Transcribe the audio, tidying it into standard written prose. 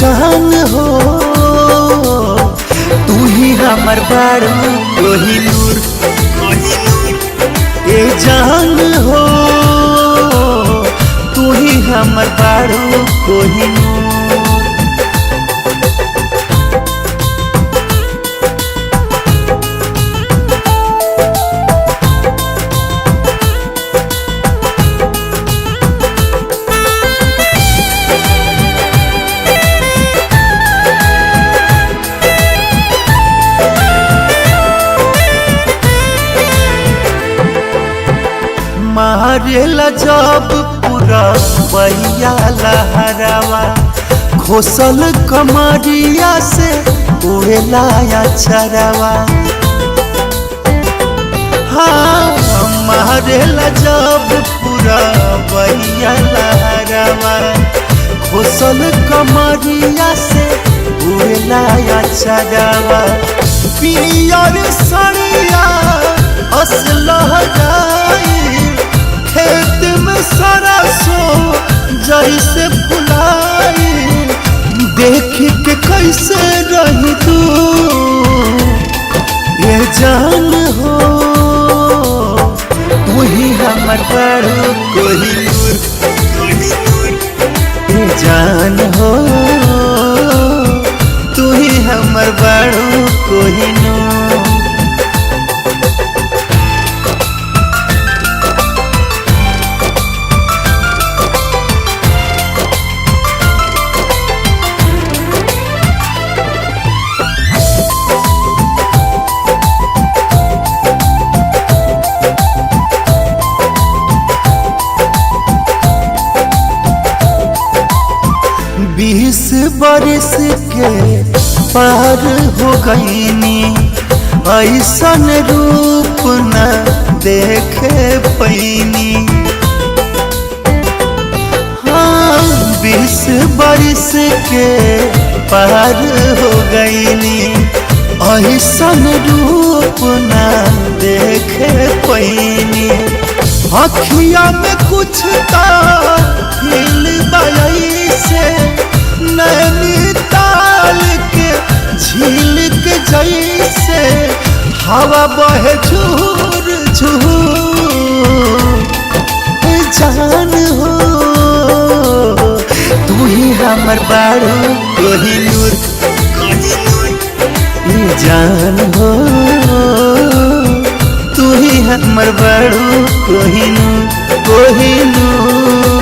जान हो तू ही हमर बारू कोहिनूर ए जान हो तू ही हमर बारू कोहिनूर। मारेला जब पूरा बहिया लहरावा घोसल कमरिया से उड़ेला चरावा। हाँ मारेला जब पूरा बहिया लहरावा घोसल कमरिया से उड़ेला चरावा। पियर सड़िया असलह खेत में सरसों जैसे फुलाई देख के कैसे रही तू ये जान हो तू ही हमर बारू कोहिनूर ये जान हो तू ही हमर बारू कोहिनूर। बीस बरस के पार हो गईनी ऐसन रूप न देखे पैनी। हाँ 20 बरस के पार हो गईनी ऐसन रूप न देखे पैनी। अखिया में कुछ हिल बयई से नैनीताल के झील के जैसे हवा बहे झूर झूर। जान हो तू ही हमर बारू कोहिनूर जान हो तू ही हमर बारू कोहिनूर कोहिनूर।